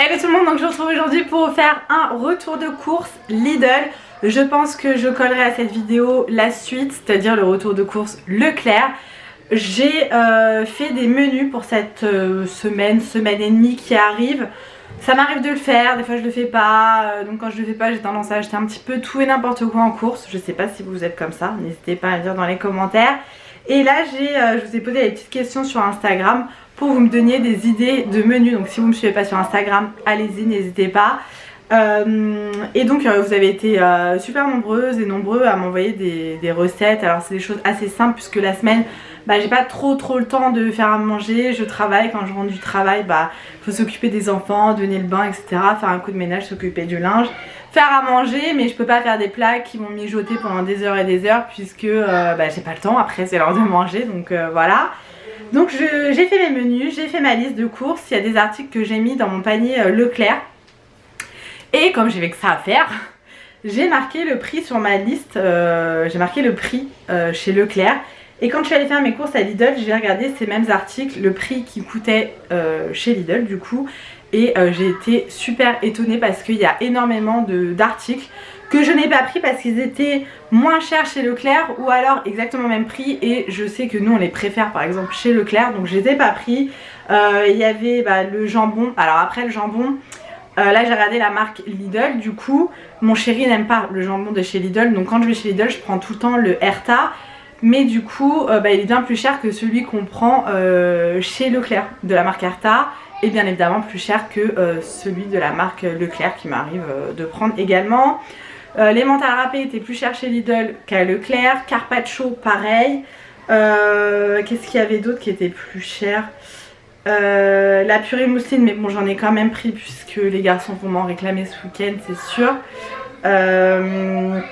Hello tout le monde, donc je vous retrouve aujourd'hui pour vous faire un retour de course Lidl. Je pense que je collerai à cette vidéo la suite, c'est-à-dire le retour de course Leclerc. J'ai fait des menus pour cette semaine et demie qui arrive. Ça m'arrive de le faire, des fois je le fais pas, donc quand je le fais pas j'ai tendance à acheter un petit peu tout et n'importe quoi en course. Je sais pas si vous êtes comme ça, n'hésitez pas à me dire dans les commentaires. Et là je vous ai posé des petites questions sur Instagram pour que vous me donniez des idées de menus. Donc si vous ne me suivez pas sur Instagram, allez-y, n'hésitez pas. Et donc vous avez été super nombreuses et nombreux à m'envoyer des recettes. Alors c'est des choses assez simples puisque la semaine j'ai pas trop le temps de faire à manger. Je travaille, quand je rentre du travail faut s'occuper des enfants, donner le bain, etc. Faire un coup de ménage, s'occuper du linge, faire à manger, mais je peux pas faire des plats qui vont mijoter pendant des heures et des heures puisque j'ai pas le temps. Après c'est l'heure de manger, donc voilà. Donc j'ai fait mes menus, j'ai fait ma liste de courses. Il y a des articles que j'ai mis dans mon panier Leclerc. Et comme j'avais que ça à faire, j'ai marqué le prix sur ma liste, j'ai marqué le prix chez Leclerc. Et quand je suis allée faire mes courses à Lidl, j'ai regardé ces mêmes articles, le prix qui coûtait chez Lidl du coup. Et j'ai été super étonnée parce qu'il y a énormément d'articles que je n'ai pas pris parce qu'ils étaient moins chers chez Leclerc ou alors exactement le même prix. Et je sais que nous on les préfère par exemple chez Leclerc, donc je les ai pas pris. Il y avait le jambon, alors après le jambon... là j'ai regardé la marque Lidl, du coup mon chéri n'aime pas le jambon de chez Lidl, donc quand je vais chez Lidl je prends tout le temps le Herta, mais du coup il est bien plus cher que celui qu'on prend chez Leclerc de la marque Herta, et bien évidemment plus cher que celui de la marque Leclerc qui m'arrive de prendre également. Les mentales râpées étaient plus chers chez Lidl qu'à Leclerc, Carpaccio pareil. Qu'est-ce qu'il y avait d'autre qui était plus cher? La purée mousseline, mais bon j'en ai quand même pris puisque les garçons vont m'en réclamer ce week-end, c'est sûr. Il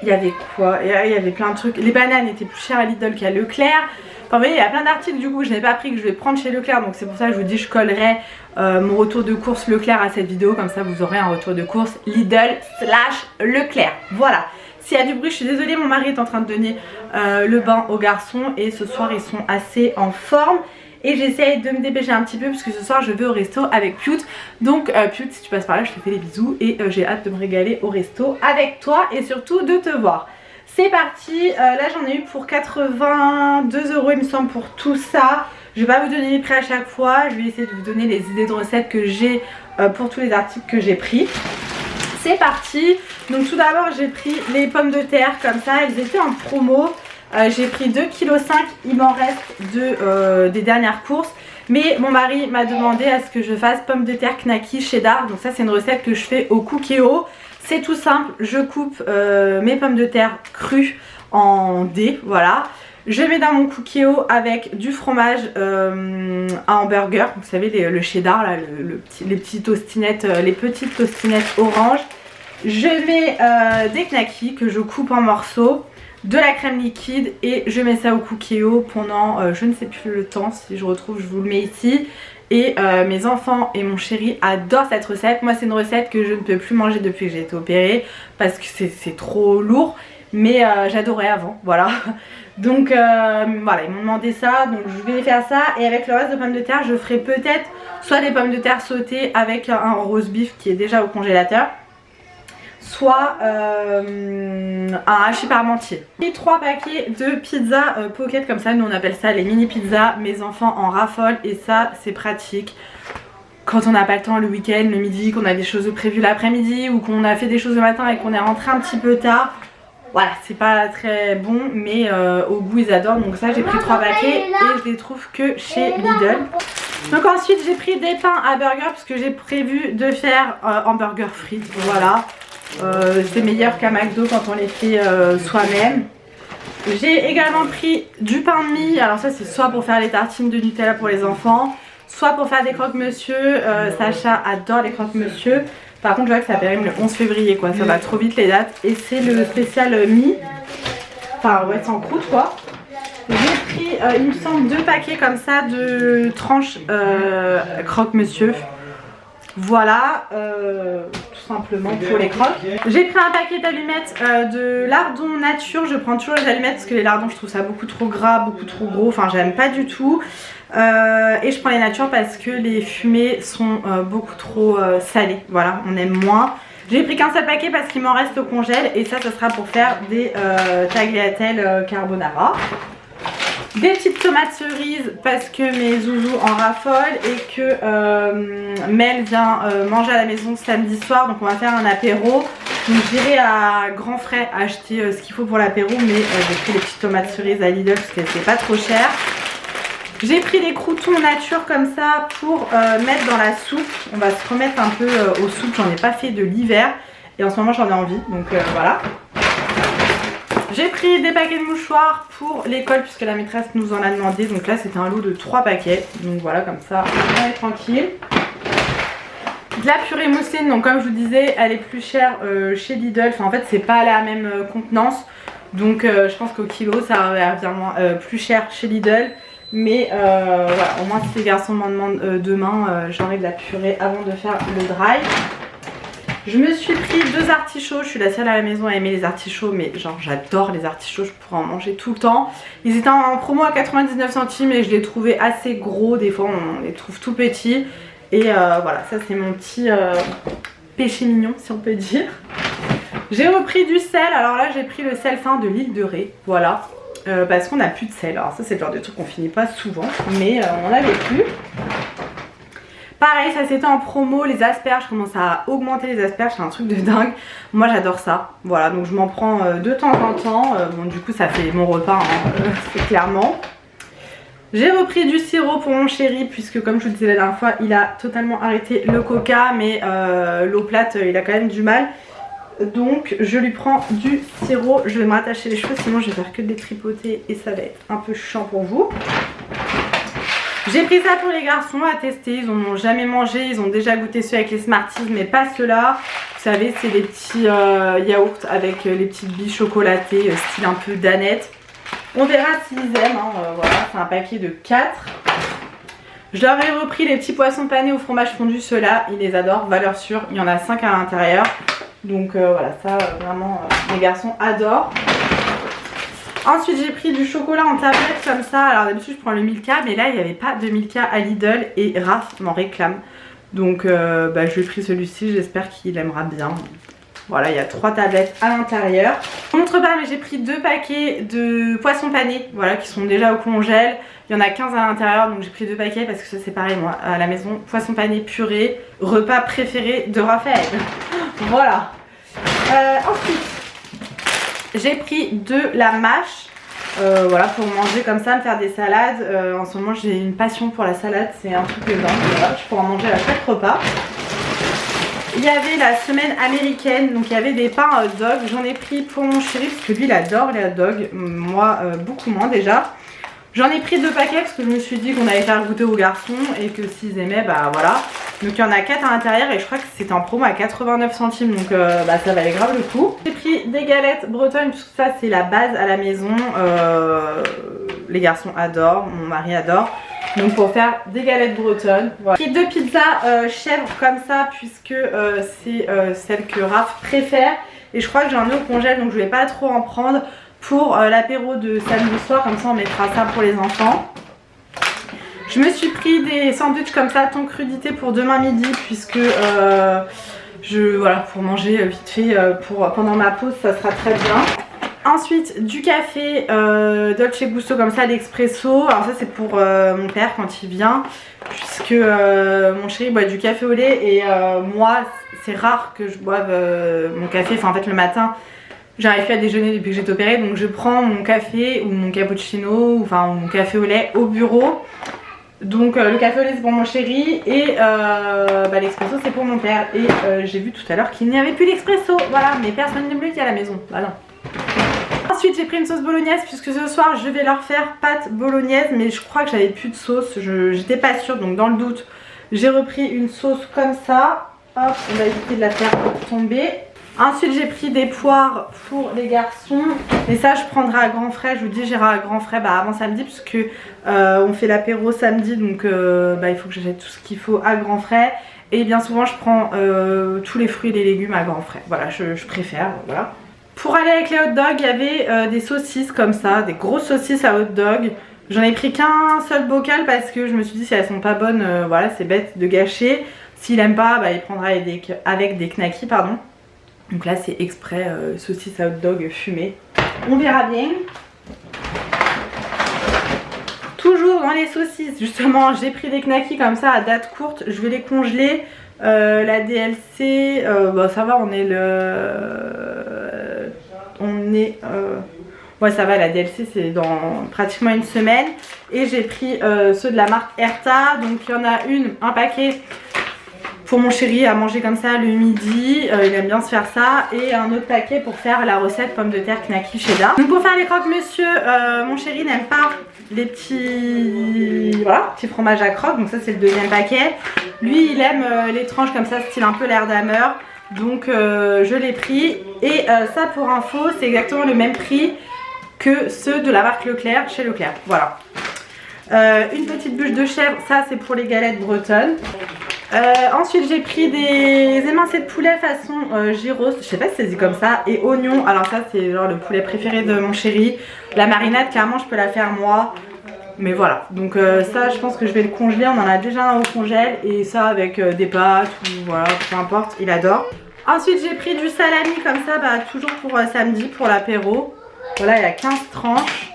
y avait quoi? Il y avait plein de trucs. Les bananes étaient plus chères à Lidl qu'à Leclerc. Enfin vous voyez, il y a plein d'articles du coup que je n'ai pas pris, que je vais prendre chez Leclerc. Donc c'est pour ça que je vous dis je collerai mon retour de course Leclerc à cette vidéo. Comme ça vous aurez un retour de course Lidl / Leclerc. Voilà. S'il y a du bruit, je suis désolée, mon mari est en train de donner le bain aux garçons. Et ce soir ils sont assez en forme. Et j'essaye de me dépêcher un petit peu parce que ce soir je vais au resto avec Piute. Donc Piute, si tu passes par là je te fais des bisous. Et j'ai hâte de me régaler au resto avec toi et surtout de te voir. C'est parti, là j'en ai eu pour 82 € il me semble pour tout ça. Je vais pas vous donner les prix à chaque fois. Je vais essayer de vous donner les idées de recettes que j'ai pour tous les articles que j'ai pris. C'est parti. Donc tout d'abord j'ai pris les pommes de terre comme ça, elles étaient en promo. J'ai pris 2,5 kg, il m'en reste des dernières courses. Mais mon mari m'a demandé à ce que je fasse pommes de terre knacky cheddar. Donc ça c'est une recette que je fais au Cookéo. C'est tout simple, je coupe mes pommes de terre crues en dés, voilà. Je mets dans mon Cookéo avec du fromage à hamburger. Vous savez le cheddar là, les petites tostinettes, orange. Je mets des knackis que je coupe en morceaux, de la crème liquide et je mets ça au Cookéo pendant je ne sais plus le temps, si je retrouve je vous le mets ici. Et mes enfants et mon chéri adorent cette recette. Moi c'est une recette que je ne peux plus manger depuis que j'ai été opérée parce que c'est trop lourd, mais j'adorais avant, voilà. Donc voilà, ils m'ont demandé ça, donc je vais faire ça. Et avec le reste de pommes de terre je ferai peut-être soit des pommes de terre sautées avec un roast beef qui est déjà au congélateur, soit un hachis parmentier. Et 3 paquets de pizza pocket comme ça, nous on appelle ça les mini pizzas. Mes enfants en raffolent et ça c'est pratique quand on n'a pas le temps le week-end, le midi, qu'on a des choses prévues l'après-midi ou qu'on a fait des choses le matin et qu'on est rentré un petit peu tard. Voilà, c'est pas très bon mais au goût ils adorent. Donc ça j'ai pris 3 paquets et je les trouve que chez Lidl. Donc ensuite j'ai pris des pains à burger puisque j'ai prévu de faire hamburger frites, voilà. C'est meilleur qu'à McDo quand on les fait soi-même. J'ai également pris du pain de mie. Alors ça c'est soit pour faire les tartines de Nutella pour les enfants, soit pour faire des croque-monsieur. Sacha adore les croque-monsieur. Par contre je vois que ça périme le 11 février quoi, ça va trop vite les dates. Et c'est le spécial mie. Enfin ouais, sans croûte quoi. J'ai pris il me semble 2 paquets comme ça de tranches croque-monsieur. Voilà, tout simplement pour les croques. J'ai pris un paquet d'allumettes de lardons nature. Je prends toujours les allumettes parce que les lardons je trouve ça beaucoup trop gras, beaucoup trop gros. Enfin j'aime pas du tout. Et je prends les natures parce que les fumées sont beaucoup trop salées. Voilà, on aime moins. J'ai pris qu'un seul paquet parce qu'il m'en reste au congèle. Et ça sera pour faire des tagliatelles carbonara. Des petites tomates cerises parce que mes zouzous en raffolent et que Mel vient manger à la maison samedi soir. Donc on va faire un apéro. Donc j'irai à Grand Frais acheter ce qu'il faut pour l'apéro. Mais j'ai pris les petites tomates cerises à Lidl parce que c'est pas trop cher. J'ai pris des croûtons nature comme ça pour mettre dans la soupe. On va se remettre un peu aux soupes. J'en ai pas fait de l'hiver. Et en ce moment j'en ai envie. Donc voilà. J'ai pris des paquets de mouchoirs pour l'école puisque la maîtresse nous en a demandé. Donc là c'était un lot de 3 paquets. Donc voilà, comme ça on est tranquille. De la purée mousseline, donc comme je vous disais elle est plus chère chez Lidl. Enfin en fait c'est pas la même contenance. Donc je pense qu'au kilo ça revient plus cher chez Lidl. Mais voilà, au moins si les garçons m'en demandent demain, j'aurai de la purée avant de faire le dry. Je me suis pris 2 artichauts, je suis la seule à la maison à aimer les artichauts, mais genre j'adore les artichauts, je pourrais en manger tout le temps. Ils étaient en promo à 99 centimes et je les trouvais assez gros, des fois on les trouve tout petits. Et voilà, ça c'est mon petit péché mignon si on peut dire. J'ai repris du sel, alors là j'ai pris le sel fin de l'île de Ré, voilà. Parce qu'on n'a plus de sel, alors ça c'est le genre de truc qu'on finit pas souvent, mais on n'avait plus. Pareil, ça c'était en promo, les asperges, je commence à augmenter les asperges, c'est un truc de dingue. Moi j'adore ça, voilà, donc je m'en prends de temps en temps. Bon du coup ça fait mon repas, hein, c'est clairement. J'ai repris du sirop pour mon chéri, puisque comme je vous le disais la dernière fois, il a totalement arrêté le coca, mais l'eau plate, il a quand même du mal. Donc je lui prends du sirop, je vais me rattacher les cheveux, sinon je vais faire que de les tripoter et ça va être un peu chiant pour vous. J'ai pris ça pour les garçons à tester, ils n'en ont jamais mangé, ils ont déjà goûté ceux avec les Smarties mais pas ceux-là. Vous savez c'est des petits yaourts avec les petites billes chocolatées, style un peu danette. On verra s'ils aiment, hein, voilà, c'est un paquet de 4. Je leur ai repris les petits poissons panés au fromage fondu, ceux-là ils les adorent, valeur sûre, il y en a 5 à l'intérieur. Donc voilà, ça vraiment les garçons adorent. Ensuite j'ai pris du chocolat en tablette comme ça. Alors d'habitude je prends le Milka, mais là il n'y avait pas de Milka à Lidl et Raph m'en réclame. Donc je lui ai pris celui-ci, j'espère qu'il aimera bien. Voilà, il y a 3 tablettes à l'intérieur. Je ne montre pas, mais j'ai pris 2 paquets de poissons panés, voilà, qui sont déjà au congèle. Il y en a 15 à l'intérieur, donc j'ai pris 2 paquets parce que ça c'est pareil moi, à la maison. Poisson pané purée, repas préféré de Raphaël. Voilà. Ensuite, j'ai pris de la mâche, voilà, pour manger comme ça, me faire des salades. En ce moment j'ai une passion pour la salade, c'est un truc de dingue, voilà, je pourrais en manger à chaque repas. Il y avait la semaine américaine, donc il y avait des pains hot dog. J'en ai pris pour mon chéri parce que lui il adore les hot dogs, moi beaucoup moins déjà. J'en ai pris 2 paquets parce que je me suis dit qu'on allait faire goûter aux garçons et que s'ils aimaient, bah voilà. Donc il y en a 4 à l'intérieur et je crois que c'était en promo à 89 centimes, donc ça valait grave le coup. J'ai pris des galettes bretonnes puisque ça c'est la base à la maison. Les garçons adorent, mon mari adore. Donc pour faire des galettes bretonnes, voilà. J'ai pris 2 pizzas chèvres comme ça puisque c'est celle que Raph préfère. Et je crois que j'en ai au congèle donc je vais pas trop en prendre pour l'apéro de samedi soir, comme ça on mettra ça pour les enfants. Je me suis pris des sandwichs comme ça, thon crudité pour demain midi puisque voilà, pour manger vite fait pendant ma pause ça sera très bien. Ensuite du café Dolce Gusto comme ça, l'expresso. Alors ça c'est pour mon père quand il vient, puisque mon chéri boit du café au lait et moi c'est rare que je boive mon café, enfin en fait le matin j'arrive plus à déjeuner depuis que j'ai été opérée, donc je prends mon café ou mon cappuccino, enfin mon café au lait au bureau. Donc le café au lait c'est pour mon chéri et l'expresso c'est pour mon père. Et j'ai vu tout à l'heure qu'il n'y avait plus l'expresso, voilà, mais personne ne me le dit à la maison, bah non. Ensuite j'ai pris une sauce bolognaise puisque ce soir je vais leur faire pâte bolognaise, mais je crois que j'avais plus de sauce, j'étais pas sûre, donc dans le doute j'ai repris une sauce comme ça. Hop, on va éviter de la faire tomber. Ensuite j'ai pris des poires pour les garçons, et ça je prendrai à Grand Frais, je vous dis j'irai à Grand Frais avant samedi puisque on fait l'apéro samedi, donc il faut que j'achète tout ce qu'il faut à Grand Frais. Et bien souvent je prends tous les fruits et les légumes à Grand Frais, voilà, je préfère, voilà. Pour aller avec les hot dogs, il y avait des saucisses comme ça, des grosses saucisses à hot dog. J'en ai pris qu'un seul bocal parce que je me suis dit si elles sont pas bonnes, voilà c'est bête de gâcher. S'il aime pas, bah, il prendra avec des knackis, pardon. Donc là c'est exprès saucisse à hot dog fumée. On verra bien. Toujours dans les saucisses, justement j'ai pris des knackis comme ça à date courte. Je vais les congeler. La DLC, bah, ça va, on est ouais ça va, la DLC c'est dans pratiquement une semaine. Et j'ai pris ceux de la marque Erta. Donc il y en a un paquet pour mon chéri à manger comme ça le midi, il aime bien se faire ça. Et un autre paquet pour faire la recette pommes de terre knacky cheddar. Donc pour faire les croque-monsieur, mon chéri n'aime pas les petits fromages à croque. Donc ça c'est le deuxième paquet. Lui il aime les tranches comme ça style un peu l'air d'hammer. Donc je l'ai pris. Et ça pour info c'est exactement le même prix que ceux de la marque Leclerc chez Leclerc. Voilà. Une petite bûche de chèvre, ça c'est pour les galettes bretonnes. Ensuite j'ai pris des émincés de poulet façon gyros, je sais pas si c'est dit comme ça, et oignons. Alors ça c'est genre le poulet préféré de mon chéri. La marinade clairement je peux la faire moi, mais voilà. Donc ça je pense que je vais le congeler, on en a déjà un au congèle. Et ça avec des pâtes ou voilà, peu importe, il adore. Ensuite j'ai pris du salami comme ça, bah, toujours pour samedi pour l'apéro. Voilà, il y a 15 tranches.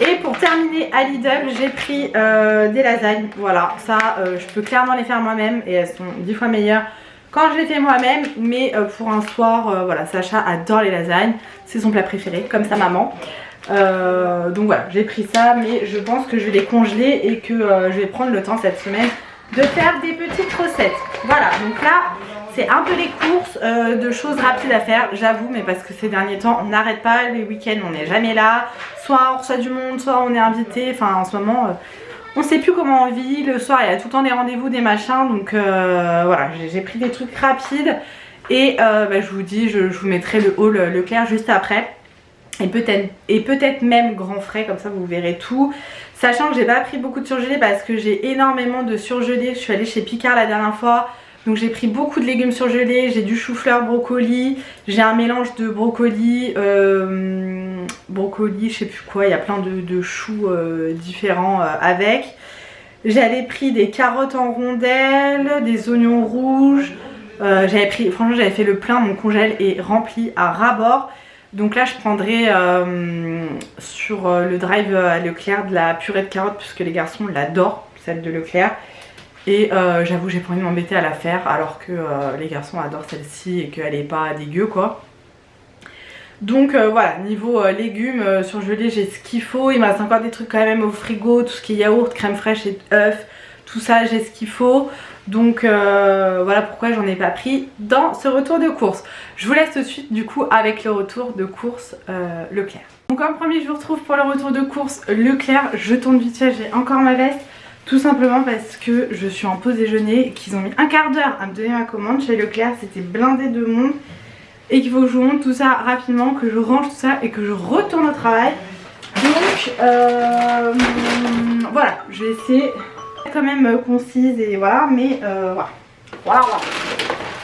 Et pour terminer à Lidl, j'ai pris des lasagnes. Voilà, ça je peux clairement les faire moi-même et elles sont 10 fois meilleures quand je les fais moi-même. Mais pour un soir, voilà, Sacha adore les lasagnes, c'est son plat préféré, comme sa maman. Donc voilà, j'ai pris ça, mais je pense que je vais les congeler et que je vais prendre le temps cette semaine de faire des petites recettes. Voilà, donc là c'est un peu les courses de choses rapides à faire, j'avoue, mais parce que ces derniers temps on n'arrête pas, les week-ends on n'est jamais là, soit on reçoit du monde, soit on est invité, enfin en ce moment on sait plus comment on vit, le soir il y a tout le temps des rendez-vous, des machins, donc voilà, j'ai pris des trucs rapides et bah, je vous dis, je vous mettrai le haul Leclerc juste après. Et peut-être même grand frais, comme ça vous verrez tout. Sachant que j'ai pas pris beaucoup de surgelés parce que j'ai énormément de surgelés. Je suis allée chez Picard la dernière fois. Donc j'ai pris beaucoup de légumes surgelés. J'ai du chou-fleur, brocoli. J'ai un mélange de brocoli, je sais plus quoi. Il y a plein de choux différents avec. J'avais pris des carottes en rondelles, des oignons rouges. Franchement j'avais fait le plein, mon congèle est rempli à ras-bord. Donc là je prendrai sur le drive à Leclerc de la purée de carottes puisque les garçons l'adorent, celle de Leclerc. Et j'avoue j'ai pas envie de m'embêter à la faire alors que les garçons adorent celle-ci et qu'elle est pas dégueu quoi. Donc voilà, niveau légumes surgelés j'ai ce qu'il faut. Il me reste encore des trucs quand même au frigo, tout ce qui est yaourt, crème fraîche et œufs, tout ça j'ai ce qu'il faut. Donc voilà pourquoi j'en ai pas pris dans ce retour de course. Je vous laisse tout de suite du coup avec le retour de course Leclerc. Donc comme promis je vous retrouve pour le retour de course Leclerc. Je tourne vite fait, j'ai encore ma veste. Tout simplement parce que je suis en pause déjeuner et qu'ils ont mis un quart d'heure à me donner ma commande chez Leclerc. C'était blindé de monde et qu'il faut que je vous montre tout ça rapidement, que je range tout ça et que je retourne au travail. Donc voilà, je vais essayer quand même concise et voilà, mais voilà.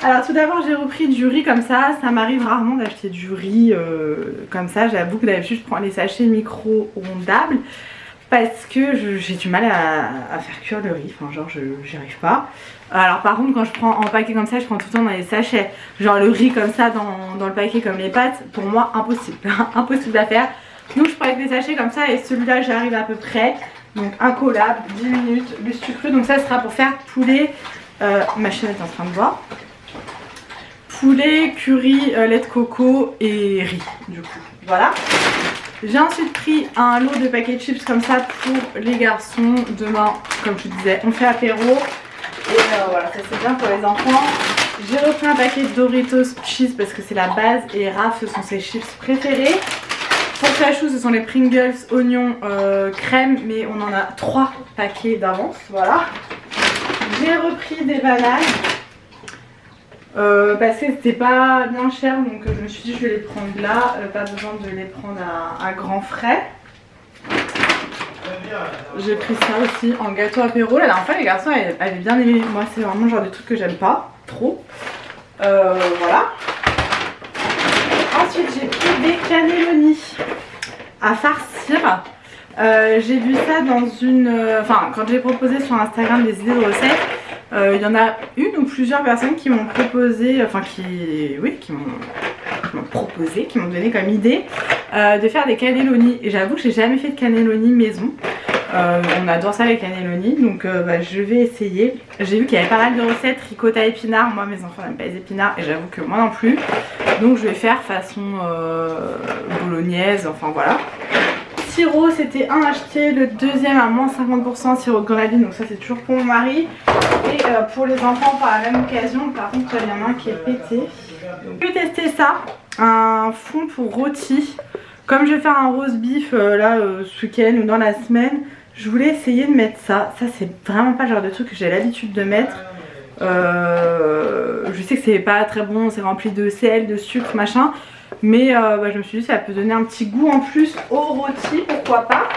Alors tout d'abord j'ai repris du riz comme ça m'arrive rarement d'acheter du riz comme ça. J'avoue que d'habitude je prends les sachets micro-ondables parce que j'ai du mal à faire cuire le riz, enfin genre j'y arrive pas. Alors par contre quand je prends en paquet comme ça, je prends tout le temps dans les sachets. Genre le riz comme ça dans le paquet comme les pâtes, pour moi impossible, impossible à faire. Donc je prends avec des sachets comme ça et celui-là j'arrive à peu près. Donc incollable, 10 minutes, le sucre, donc ça sera pour faire poulet, ma chaîne est en train de voir. Poulet, curry, lait de coco et riz du coup, voilà. J'ai ensuite pris un lot de paquets de chips comme ça pour les garçons. Demain, comme je vous disais, on fait apéro. Et voilà, ça c'est bien pour les enfants. J'ai repris un paquet de Doritos cheese parce que c'est la base et Raph ce sont ses chips préférés. Pour Chachou ce sont les Pringles, oignons, crème, mais on en a 3 paquets d'avance, voilà. J'ai repris des bananes. Parce que c'était pas bien cher, donc je me suis dit je vais les prendre là, pas besoin de les prendre à grands frais. J'ai pris ça aussi en gâteau apéro. La dernière fois les garçons avaient bien aimé, moi c'est vraiment le genre de truc que j'aime pas trop. Voilà. Ensuite j'ai pris des cannelloni à farcir. J'ai vu ça dans une... Enfin, quand j'ai proposé sur Instagram des idées de recettes, il y en a une ou plusieurs personnes qui m'ont proposé, enfin qui m'ont donné comme idée de faire des cannelloni. Et j'avoue que j'ai jamais fait de cannelloni maison. On adore ça les cannelloni, donc je vais essayer. J'ai vu qu'il y avait pas mal de recettes ricotta épinards. Moi mes enfants n'aiment pas les épinards et j'avoue que moi non plus. Donc je vais faire façon bolognaise, enfin voilà. Sirop, c'était un acheté, le deuxième à moins 50%, sirop de grenadine, donc ça c'est toujours pour mon mari. Et pour les enfants par la même occasion, par contre il y en a un qui est pété. Donc, je vais tester ça, un fond pour rôti. Comme je vais faire un roast beef ce week-end ou dans la semaine, je voulais essayer de mettre ça. Ça c'est vraiment pas le genre de truc que j'ai l'habitude de mettre. Je sais que c'est pas très bon, c'est rempli de sel, de sucre, machin. Mais je me suis dit ça peut donner un petit goût en plus au rôti, pourquoi pas.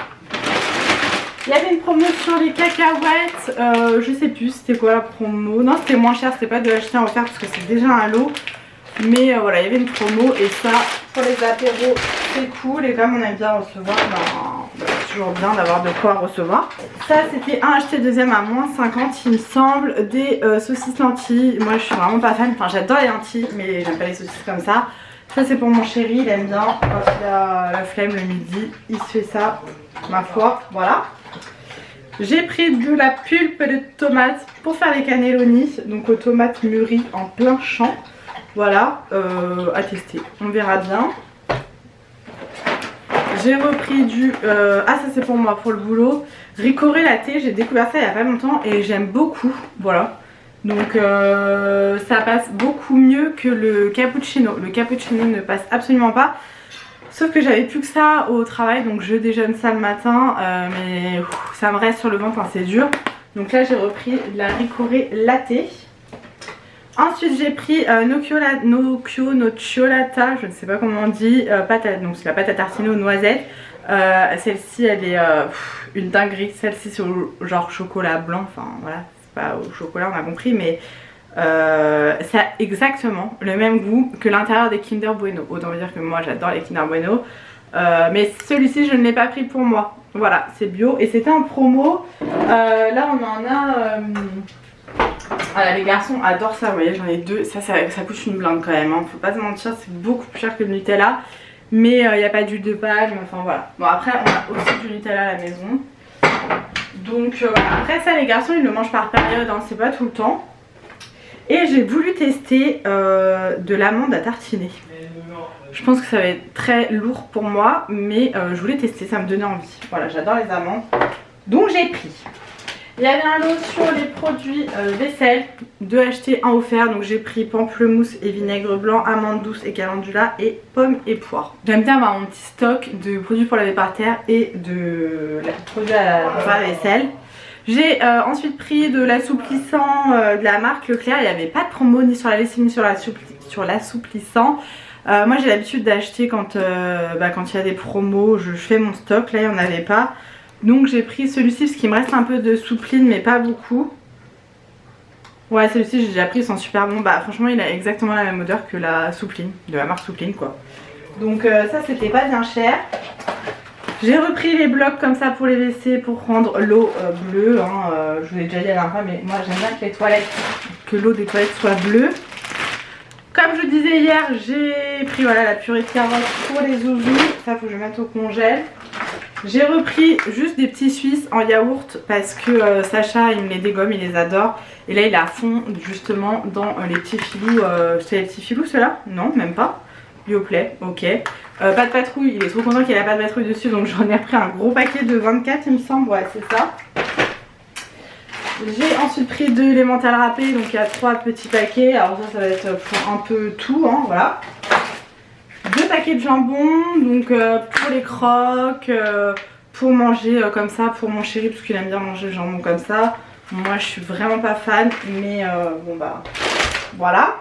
Il y avait une promo sur les cacahuètes, je sais plus c'était quoi la promo. Non c'était moins cher, c'était pas de l'acheter en offert parce que c'est déjà un lot. Mais voilà, il y avait une promo et ça pour les apéros c'est cool. Et comme on aime bien recevoir, c'est toujours bien d'avoir de quoi recevoir. Ça c'était un acheté, deuxième à moins 50 il me semble. Des saucisses lentilles, moi je suis vraiment pas fan, enfin j'adore les lentilles mais j'aime pas les saucisses comme ça. Ça c'est pour mon chéri, il aime bien quand il a la flemme le midi, il se fait ça, ma foi, voilà. J'ai pris de la pulpe de tomates pour faire les cannelloni, donc aux tomates mûries en plein champ. Voilà, à tester, on verra bien. J'ai repris du... ah ça c'est pour moi, pour le boulot. Ricoré latte, j'ai découvert ça il y a pas longtemps et j'aime beaucoup, voilà. Donc ça passe beaucoup mieux que le cappuccino. Le cappuccino ne passe absolument pas. Sauf que j'avais plus que ça au travail, donc je déjeune ça le matin. Mais ça me reste sur le ventre, hein, c'est dur. Donc là j'ai repris la Ricoré latte. Ensuite j'ai pris Nocciolata, je ne sais pas comment on dit, donc c'est la pâte à tartiner aux noisettes. Celle-ci elle est une dinguerie, celle-ci c'est au genre chocolat blanc, enfin voilà. Pas au chocolat on a compris, mais ça a exactement le même goût que l'intérieur des Kinder Bueno. Autant vous dire que moi j'adore les Kinder Bueno, mais celui-ci je ne l'ai pas pris pour moi. Voilà, c'est bio et c'était en promo. Là on en a voilà, les garçons adorent ça, vous voyez j'en ai deux. Ça coûte une blinde quand même, hein. Faut pas se mentir, c'est beaucoup plus cher que le Nutella. Mais il n'y a pas d'huile de palme, enfin voilà. Bon après on a aussi du Nutella à la maison. Donc après ça les garçons ils le mangent par période, hein, c'est pas tout le temps. Et j'ai voulu tester de l'amande à tartiner. Je pense que ça va être très lourd pour moi, mais je voulais tester, ça me donnait envie. Voilà, j'adore les amandes, donc j'ai pris. Il y avait un lot sur les produits vaisselle, 2 achetés, 1 offert. Donc j'ai pris pamplemousse et vinaigre blanc, amandes douces et calendula et pommes et poires. J'aime bien avoir mon petit stock de produits pour laver par terre et de produits pour faire la vaisselle. J'ai ensuite pris de l'assouplissant de la marque Leclerc. Il n'y avait pas de promo ni sur la lessive ni sur l'assouplissant. Moi j'ai l'habitude d'acheter quand il y a des promos, je fais mon stock. Là il n'y en avait pas. Donc j'ai pris celui-ci parce qu'il me reste un peu de soupline mais pas beaucoup. Ouais, celui-ci j'ai déjà pris, ils sont super bons. Bah franchement il a exactement la même odeur que la soupline, de la marque soupline quoi. Donc ça c'était pas bien cher. J'ai repris les blocs comme ça pour les WC pour rendre l'eau bleue, hein. Je vous l'ai déjà dit la dernière fois mais moi j'aime bien que l'eau des toilettes soit bleue. Comme je vous disais hier, j'ai pris voilà, la purée de carottes pour les zouzous. Ça faut que je mette au congèle. J'ai repris juste des petits Suisses en yaourt parce que Sacha il me les dégomme, il les adore. Et là il est à fond justement dans les petits filous. C'est les petits filous ceux-là? Non, même pas. Yoplait, ok. Pas de patrouille, il est trop content qu'il ait la pâte de patrouille dessus. Donc j'en ai repris un gros paquet de 24 il me semble, ouais c'est ça. J'ai ensuite pris de l'emmental râpé, donc il y a 3 petits paquets. Alors ça va être pour un peu tout, hein, voilà. 2 paquets de jambon, donc pour les croques, pour manger comme ça, pour mon chéri parce qu'il aime bien manger le jambon comme ça. Moi je suis vraiment pas fan, mais bon bah voilà.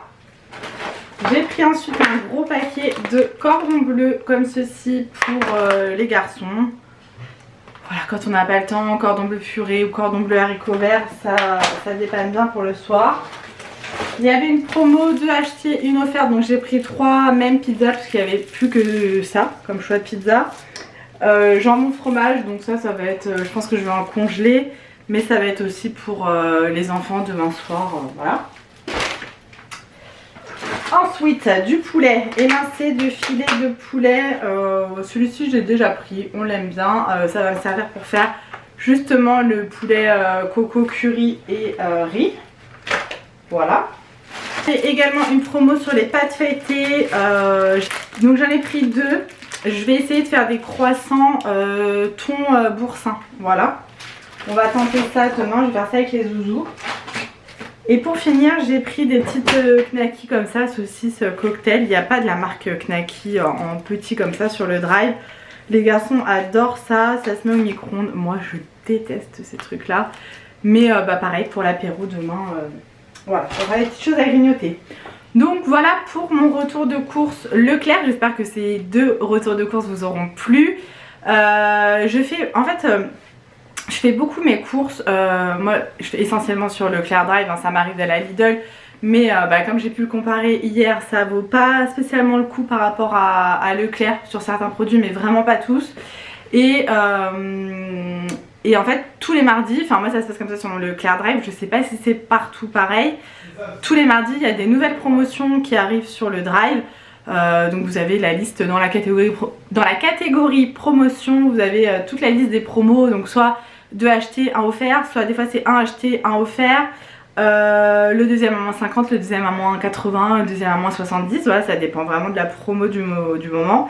J'ai pris ensuite un gros paquet de cordon bleu comme ceci pour les garçons. Voilà, quand on n'a pas le temps, cordon bleu purée ou cordon bleu haricot vert, ça dépanne bien pour le soir. Il y avait une promo, 2 achetés, 1 offerte, donc j'ai pris 3 mêmes pizzas parce qu'il n'y avait plus que ça comme choix de pizza. Jambon fromage, donc ça va être, je pense que je vais en congeler, mais ça va être aussi pour les enfants demain soir, voilà. Ensuite, du poulet émincé de filet de poulet, celui-ci je l'ai déjà pris, on l'aime bien, ça va me servir pour faire justement le poulet coco curry et riz, voilà. J'ai également une promo sur les pâtes feuilletées, donc j'en ai pris 2. Je vais essayer de faire des croissants thon boursin, voilà. On va tenter ça demain, je vais faire ça avec les zouzous. Et pour finir, j'ai pris des petites knackis comme ça, saucisses cocktail. Il n'y a pas de la marque Knacky en petit comme ça sur le drive. Les garçons adorent ça, ça se met au micro-ondes. Moi je déteste ces trucs là. Mais pareil pour l'apéro demain, voilà, ça va des petites choses à grignoter. Donc voilà pour mon retour de course Leclerc. J'espère que ces 2 retours de course vous auront plu. Je fais beaucoup mes courses, moi je fais essentiellement sur Leclerc Drive, hein, ça m'arrive d'aller à Lidl, mais comme j'ai pu le comparer hier, ça vaut pas spécialement le coup par rapport à Leclerc sur certains produits, mais vraiment pas tous. Et en fait tous les mardis, enfin moi ça se passe comme ça sur le Leclerc Drive, je sais pas si c'est partout pareil, tous les mardis il y a des nouvelles promotions qui arrivent sur le Drive. Donc vous avez la liste dans la catégorie promotion, vous avez toute la liste des promos, donc soit 2 achetés 1 offert, soit des fois c'est 1 acheté 1 offert, le deuxième à moins 50, le deuxième à moins 80, le deuxième à moins 70, voilà, ça dépend vraiment de la promo du moment.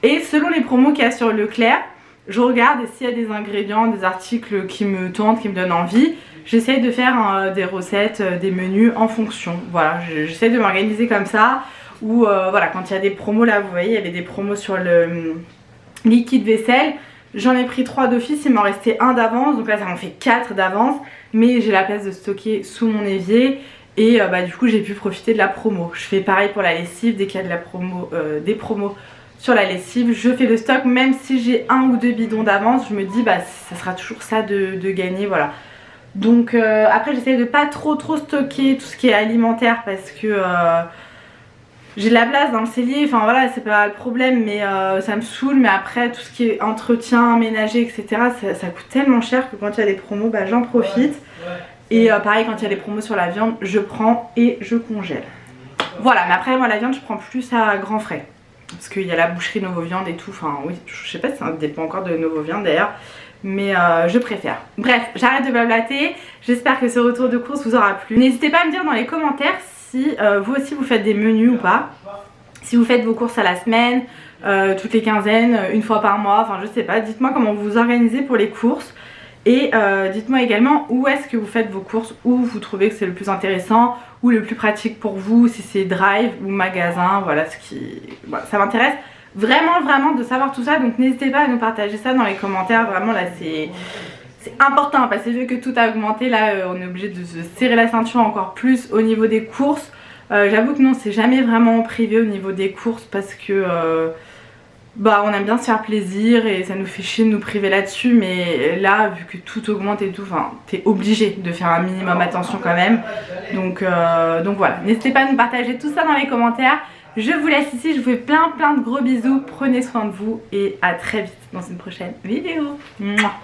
Et selon les promos qu'il y a sur Leclerc, je regarde et s'il y a des ingrédients, des articles qui me tentent, qui me donnent envie, j'essaye de faire des recettes, des menus en fonction, voilà, j'essaie de m'organiser comme ça. Ou voilà, quand il y a des promos, là vous voyez il y avait des promos sur le liquide vaisselle, j'en ai pris 3 d'office, il m'en restait 1 d'avance, donc là ça m'en fait 4 d'avance, mais j'ai la place de stocker sous mon évier et du coup j'ai pu profiter de la promo. Je fais pareil pour la lessive, dès qu'il y a de la promo, des promos sur la lessive, je fais le stock, même si j'ai 1 ou 2 bidons d'avance, je me dis ça sera toujours ça de gagner, voilà. Donc après j'essaie de pas trop stocker tout ce qui est alimentaire parce que j'ai de la place dans le cellier, enfin voilà, c'est pas le problème, mais ça me saoule. Mais après, tout ce qui est entretien, ménager, etc., ça coûte tellement cher que quand il y a des promos, j'en profite. Et pareil, quand il y a des promos sur la viande, je prends et je congèle. Voilà, mais après, moi, la viande, je prends plus à grands frais. Parce qu'il y a la boucherie Novo Viande et tout, enfin oui, je sais pas si ça dépend encore de Novo Viande d'ailleurs. Mais je préfère. Bref, j'arrête de blablater. J'espère que ce retour de course vous aura plu. N'hésitez pas à me dire dans les commentaires si vous aussi vous faites des menus ou pas. Si vous faites vos courses à la semaine, toutes les quinzaines, une fois par mois, enfin je sais pas. Dites-moi comment vous vous organisez pour les courses. Et dites-moi également où est-ce que vous faites vos courses, où vous trouvez que c'est le plus intéressant, ou le plus pratique pour vous, si c'est drive ou magasin, voilà voilà, ça m'intéresse vraiment de savoir tout ça, donc n'hésitez pas à nous partager ça dans les commentaires, vraiment là c'est important parce que vu que tout a augmenté, là on est obligé de se serrer la ceinture encore plus au niveau des courses. J'avoue que non, c'est jamais vraiment privé au niveau des courses parce que on aime bien se faire plaisir et ça nous fait chier de nous priver là-dessus, mais là vu que tout augmente et tout, enfin t'es obligé de faire un minimum attention quand même, donc voilà, n'hésitez pas à nous partager tout ça dans les commentaires. Je vous laisse ici, je vous fais plein de gros bisous, prenez soin de vous et à très vite dans une prochaine vidéo. Mouah.